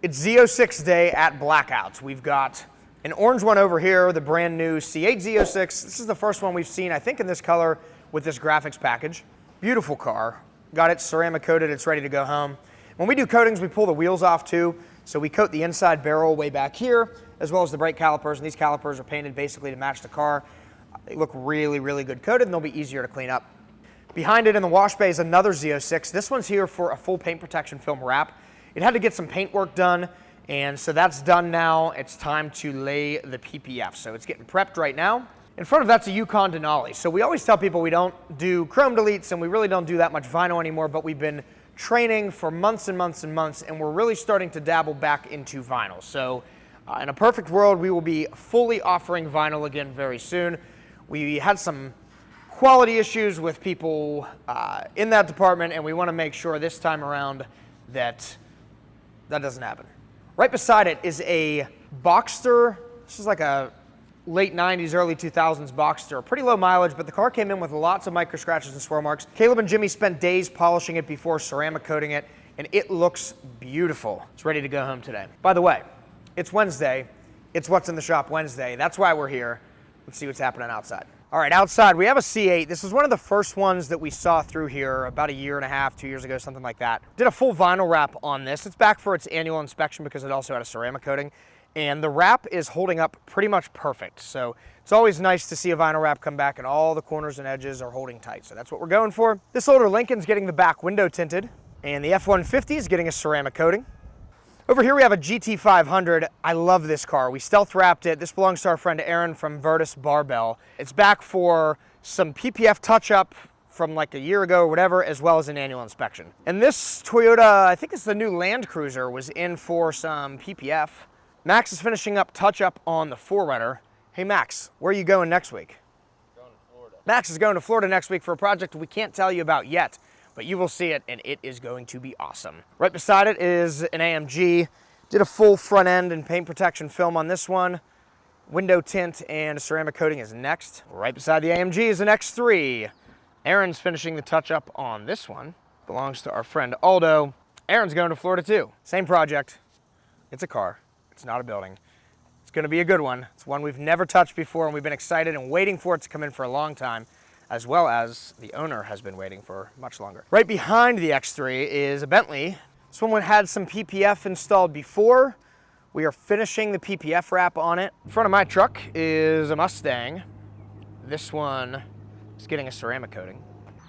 It's Z06 day at Blackouts. We've got an orange one over here, the brand new C8 Z06. This is the first one we've seen, I think, in this color with this graphics package. Beautiful car. Got it ceramic coated, it's ready to go home. When we do coatings, we pull the wheels off too. So we coat the inside barrel way back here, as well as the brake calipers. And these calipers are painted basically to match the car. They look really, really good coated, and they'll be easier to clean up. Behind it in the wash bay is another Z06. This one's here for a full paint protection film wrap. It had to get some paint work done, and so that's done now. It's time to lay the PPF. So it's getting prepped right now. In front of that's a Yukon Denali. So we always tell people we don't do chrome deletes, and we really don't do that much vinyl anymore, but we've been training for months and months and months, and we're really starting to dabble back into vinyl. So in a perfect world, we will be fully offering vinyl again very soon. We had some quality issues with people in that department, and we want to make sure this time around that that doesn't happen. Right beside it is a Boxster. This is like a late 90s, early 2000s Boxster. Pretty low mileage, but the car came in with lots of micro scratches and swirl marks. Caleb and Jimmy spent days polishing it before ceramic coating it, and it looks beautiful. It's ready to go home today. By the way, it's Wednesday. It's What's in the Shop Wednesday. That's why we're here. Let's see what's happening outside. All right, outside we have a C8. This is one of the first ones that we saw through here about a year and a half, 2 years ago, something like that. Did a full vinyl wrap on this. It's back for its annual inspection because it also had a ceramic coating. And the wrap is holding up pretty much perfect. So it's always nice to see a vinyl wrap come back and all the corners and edges are holding tight. So that's what we're going for. This older Lincoln's getting the back window tinted, and the F-150 is getting a ceramic coating. Over here we have a GT500. I love this car. We stealth wrapped it. This belongs to our friend Aaron from Virtus Barbell. It's back for some PPF touch-up from like a year ago or whatever, as well as an annual inspection. And this Toyota, I think it's the new Land Cruiser, was in for some PPF. Max is finishing up touch-up on the 4Runner. Hey Max, where are you going next week? Going to Florida. Max is going to Florida next week for a project we can't tell you about yet, but you will see it, and it is going to be awesome. Right beside it is an AMG. Did a full front end and paint protection film on this one. Window tint and a ceramic coating is next. Right beside the AMG is an X3. Aaron's finishing the touch-up on this one. Belongs to our friend Aldo. Aaron's going to Florida too. Same project. It's a car. It's not a building. It's going to be a good one. It's one we've never touched before, and we've been excited and waiting for it to come in for a long time, as well as the owner has been waiting for much longer. Right behind the X3 is a Bentley. This one had some PPF installed before. We are finishing the PPF wrap on it. In front of my truck is a Mustang. This one is getting a ceramic coating.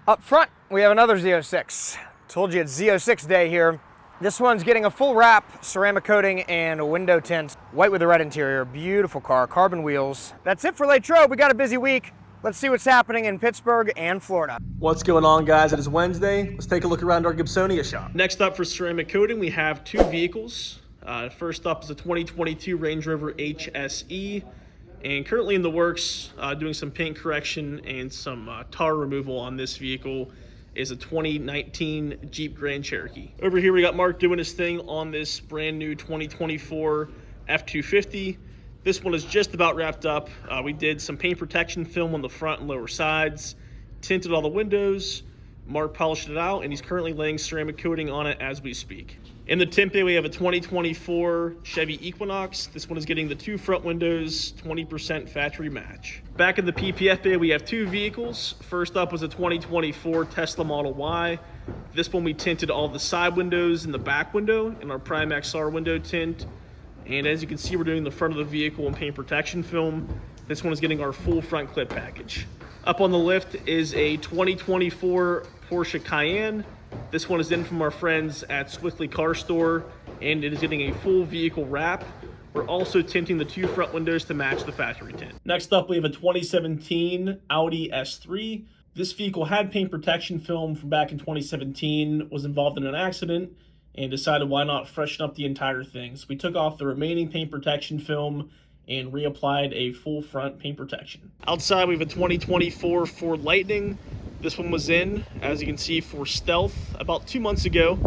Up front, we have another Z06. Told you it's Z06 day here. This one's getting a full wrap, ceramic coating, and a window tint. White with a red interior, beautiful car, carbon wheels. That's it for LATROBE. We got a busy week. Let's see what's happening in Pittsburgh and Florida. What's going on, guys? It is Wednesday. Let's take a look around our Gibsonia shop. Next up for ceramic coating, we have two vehicles. First up is a 2022 Range Rover HSE, and currently in the works, doing some paint correction and some tar removal on this vehicle is a 2019 Jeep Grand Cherokee. Over here we got Mark doing his thing on this brand new 2024 F-250. This one is just about wrapped up. We did some paint protection film on the front and lower sides, tinted all the windows, Mark polished it out, and he's currently laying ceramic coating on it as we speak. In the tint bay, we have a 2024 Chevy Equinox. This one is getting the two front windows, 20% factory match. Back in the PPF bay, we have two vehicles. First up was a 2024 Tesla Model Y. This one we tinted all the side windows and the back window in our Prime XR window tint. And as you can see, we're doing the front of the vehicle in paint protection film. This one is getting our full front clip package. Up on the lift is a 2024 Porsche Cayenne. This one is in from our friends at Swiftly Car Store, and it is getting a full vehicle wrap. We're also tinting the two front windows to match the factory tint. Next up, we have a 2017 Audi S3. This vehicle had paint protection film from back in 2017, was involved in an accident, and decided why not freshen up the entire thing. So we took off the remaining paint protection film and reapplied a full front paint protection. Outside we have a 2024 Ford Lightning. This one was in, as you can see, for stealth about 2 months ago,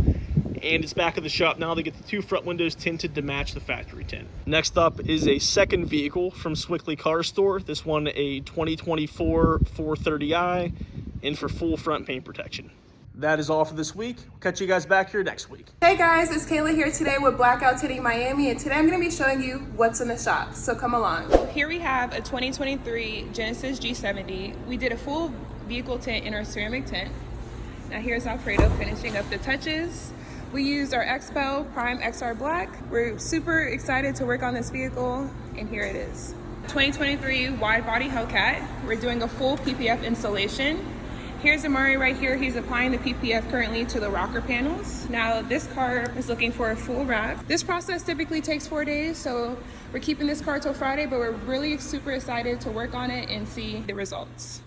and it's back at the shop now to get the two front windows tinted to match the factory tint. Next up is a second vehicle from Swiftly Car Store. This one a 2024 430i, in for full front paint protection. That is all for this week. We'll catch you guys back here next week. Hey guys, it's Kayla here today with Blackout Tinting Miami, and today I'm going to be showing you what's in the shop, so come along. Here we have a 2023 Genesis G70. We did a full vehicle tint in our ceramic tint. Now here's Alfredo finishing up the touches. We used our Expo Prime XR Black. We're super excited to work on this vehicle, and here it is. 2023 wide body Hellcat. We're doing a full PPF installation. Here's Amari right here. He's applying the PPF currently to the rocker panels. Now this car is looking for a full wrap. This process typically takes 4 days, so we're keeping this car till Friday, but we're really super excited to work on it and see the results.